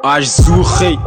Ajzouré.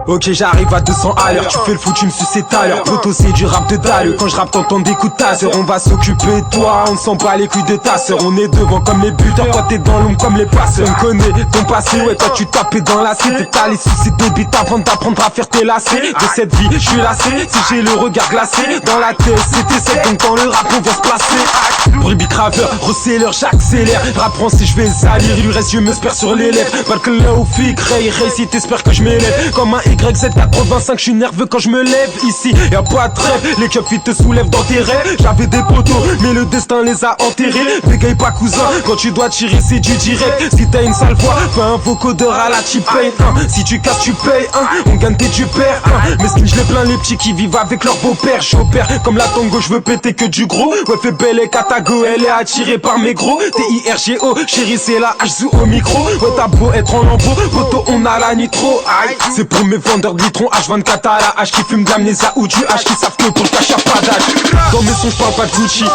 Ok, j'arrive à 200 à l'heure. Tu fais le fou, tu me suces tout à l'heure. Poto, c'est du rap de dalle. Quand je rappe, t'entends des coups de ta sœur. On va s'occuper de toi, on ne sent pas les couilles de ta sœur. On est devant comme les buteurs, toi t'es dans l'ombre comme les passeurs. On connaît ton passé, ouais, toi tu tapais dans la cité. T'as les soucis de bite, t'apprendre à faire tes lacets. De cette vie, je suis lassé. Si j'ai le regard glacé, dans la tête, c'était c'est donc dans le rap, on va se placer. Pour le bicraveur, recéleur, j'accélère. Rap français, je vais salir. Il lui reste, je me spère sur les lèvres. Balcon là au fic, Ray, si t'espères que je m'élève. Comme un YZ85, je suis nerveux quand je me lève. Ici, y'a pas de trêve. Les keufs, ils te soulèvent dans tes rêves. J'avais des poteaux, mais le destin les a enterrés. Bégaye pas cousin, quand tu dois tirer, c'est du direct. Si t'as une sale voix, fais un vocodeur à la T-Pain. Si tu casses, tu payes. On gagne tes tu perds. Mais skin, je les plains, les petits qui vivent avec leur beau-père. J'opère comme la tango, je veux péter que du gros. Ouais, fais belle et Katago, elle est attirée par mes gros. TIRGO, chérie, c'est la H au micro. Ouais, t'as beau être en lambeau, poteau, on a la nitro. Aïe, c'est pour mes vendeurs de litrons H24 à la H qui fument de l'amnésia ou du H qui savent que pour le cash y'a pas d'âge. Dans mes sons j'parle pas de Gucci,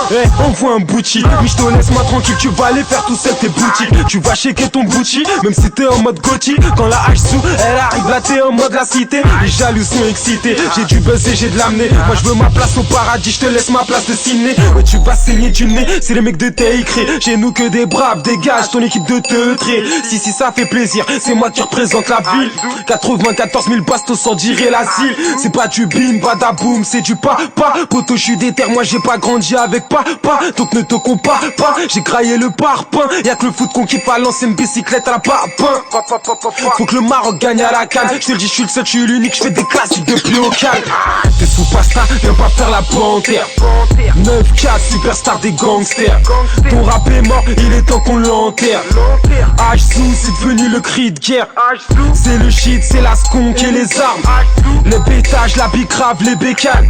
envoie un bouti. Mais j'te laisse-moi tranquille, tu vas aller faire tout seul tes boutiques. Tu vas checker ton bouti, même si t'es en mode gothique. Quand la H sous, elle arrive là t'es en mode la cité. Les jaloux sont excités, j'ai du buzz et j'ai de l'amener. Moi je veux ma place au paradis, je te laisse ma place de ciné. Ouais tu vas saigner du nez, c'est les mecs de Taïkré. Chez nous que des braves, dégage ton équipe de teutrés. Si ça fait plaisir, c'est moi qui représente la ville. 94 000 bastos sans dire l'asile. C'est pas du bim, badaboum, c'est du papa. Poto, je suis déter, moi j'ai pas grandi avec papa. Donc ne te compare pas, j'ai graillé le parpaing. Y'a que le foot qu'on kiffe à lancer une bicyclette à la papin. Faut que le Maroc gagne à la canne. Je te le dis, je suis le seul, je suis l'unique, je fais des classiques depuis au calme. T'es sous pasta, viens pas faire la panthère. 9-4, superstar des gangsters. Ton rap est mort, il est temps qu'on l'enterre. H-Sous, c'est devenu le cri de guerre. C'est le shit, c'est la skunk et les armes. Le pétage, la bicrave, les bécanes.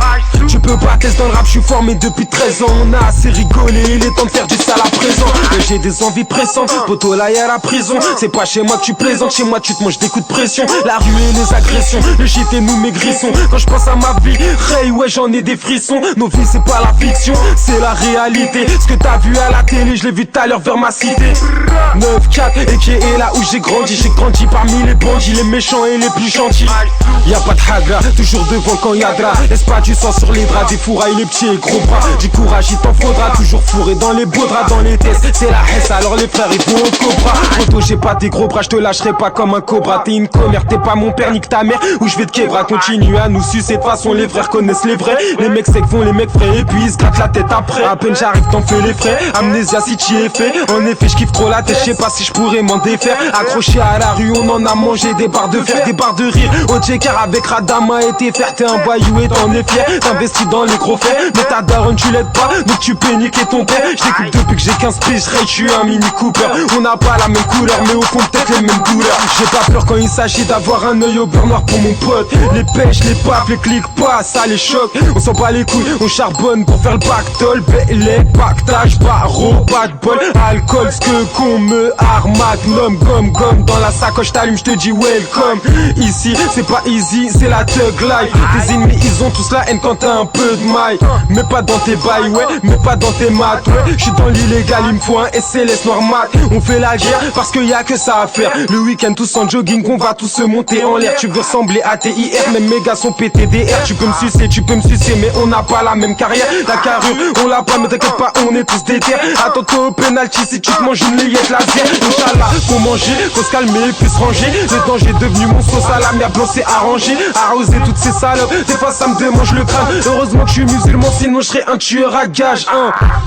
Tu peux pas tester dans le rap, je suis formé depuis 13 ans. On a assez rigolé, il est temps de faire du sale à présent. J'ai des envies pressantes, poto là y'a la prison. C'est pas chez moi que tu plaisantes, chez moi tu te manges des coups de pression. La rue et les agressions, le shit et nous maigrissons. Quand je pense à ma vie, Ray, ouais j'en ai des frissons. Nos vies c'est pas la fiction, c'est la réalité. Ce que t'as vu à la télé, je l'ai vu tout à l'heure vers ma cité. 9-4, et qui est là où j'ai grandi parmi les bandits, les méchants et les plus gentils. Y'a pas de hagra, toujours devant quand y'a de la. Laisse pas du sang sur les draps, des fourrailles, les petits et gros bras. Du courage il t'en faudra, toujours fourré dans les beaux draps, dans les tests. C'est la hesse, alors les frères ils vont au cobra. Poto j'ai pas tes gros bras, je te lâcherai pas comme un cobra. T'es une commère, t'es pas mon père, nique ta mère. Ou je vais te québra, continue à nous sucer. De façon les frères connaissent les vrais. Les mecs secs font les mecs frais et puis ils se grattent la tête après. À peine j'arrive t'en fais les frais. Amnésia si t'y es fait. En effet je kiffe trop la tête, je sais pas si je pourrais m'en défaire. Accroché à la rue on en a mangé des barres de fer, des barres de rire. Au car avec Radama et tes fers, t'es un voyou et t'en es fier. T'investis dans les gros faits, mais ta daronne tu l'aides pas, donc tu peux niquer ton père. J'écoute depuis que j'ai 15 piges, Ray, je suis un Mini Cooper. On n'a pas la même couleur, mais au fond peut-être les mêmes douleurs. J'ai pas peur quand il s'agit d'avoir un œil au beurre noir pour mon pote. Les pêches, les papes, les clics pas, ça les choque. On s'en bat les couilles, on charbonne pour faire le pactole. Les pactages, barreau, pas de bol, alcool, ce que qu'on me armaque. Gomme dans la sacoche, t'allume, je te dis welcome. Ici, c'est pas easy, c'est la thug life. Tes ennemis, ils ont tous la haine quand t'as un peu de maille. Mais pas dans tes bails, ouais, mais pas dans tes maths, ouais. J'suis dans l'illégal, il me faut un SLS noir mat. On fait la guerre parce qu'il y a que ça à faire. Le week-end tous en jogging, on va tous se monter en l'air. Tu veux ressembler à TIR, même mes gars sont PTDR. Tu peux me sucer, mais on n'a pas la même carrière. La carrure, on l'a pas, mais t'inquiète pas, on est tous déter. Attends-toi au penalty si tu te manges une layette laser. Inch'Allah, faut manger, faut se calmer, puis se ranger. Le danger est devenu mon sauce à la merde, blanc c'est arrangé. Arroser toutes ces salopes, des fois ça me démange le crâne. Heureusement que je suis musulman, sinon je serais un tueur à gage.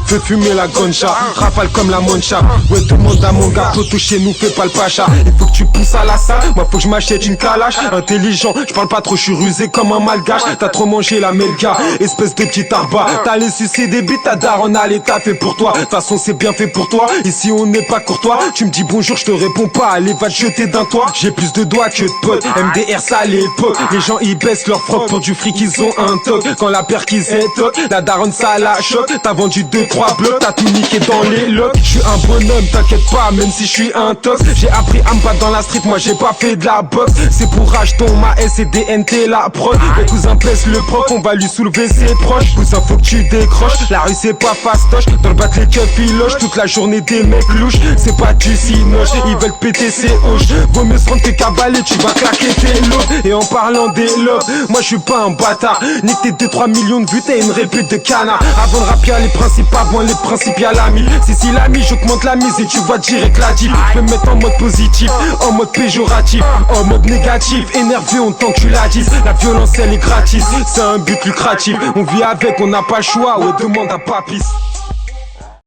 Fais fumer la goncha, rafale comme la mancha. Ouais tout le monde a mon gars, poto chez nous fais pas le pacha. Il faut que tu pousses à la salle, moi faut que je m'achète une calache. Intelligent, je parle pas trop, je suis rusé comme un malgache. T'as trop mangé la melga, espèce de petit arba. T'as les sucer des bites, ta daronne a l'état fait pour toi. De toute façon c'est bien fait pour toi, ici on n'est pas courtois. Tu me dis bonjour, je te réponds pas, allez va te jeter d'un toit. J'ai plus de doigts que de potes. MDR ça à l'époque, les gens ils baissent leur froc. Pour du fric ils ont un toc. Quand la perquise est toc, la daronne ça la choc. T'as vendu 2-3 blocs, t'as tout niqué dans les locs. Je suis un bonhomme, t'inquiète pas, même si je suis un tox. J'ai appris à me battre dans la street, moi j'ai pas fait de la boxe. C'est pour acheter ma S et DNT la prod. Le cousin pèse le proc, on va lui soulever ses proches. Cousin faut que tu décroches, la rue c'est pas fastoche. Dans le bat les keufs ils logent, toute la journée des mecs louches. C'est pas du cinoche, ils veulent péter ses hoches. Vaut mieux se rendre que cavaler, tu vas claquer tes lots. Et en parlant des lobes, moi je suis pas un bâtard. Nique tes 2-3 millions de vues, t'es une répute de canard. Avant de rapper les principes, avant les principes y'a l'ami. Si l'ami, j'augmente la mise et tu vois direct la diff. Je peux me mettre en mode positif, en mode péjoratif, en mode négatif. Énervé on tant que tu la dises. La violence elle est gratis, c'est un but lucratif. On vit avec, on n'a pas le choix, ouais demande à Papis.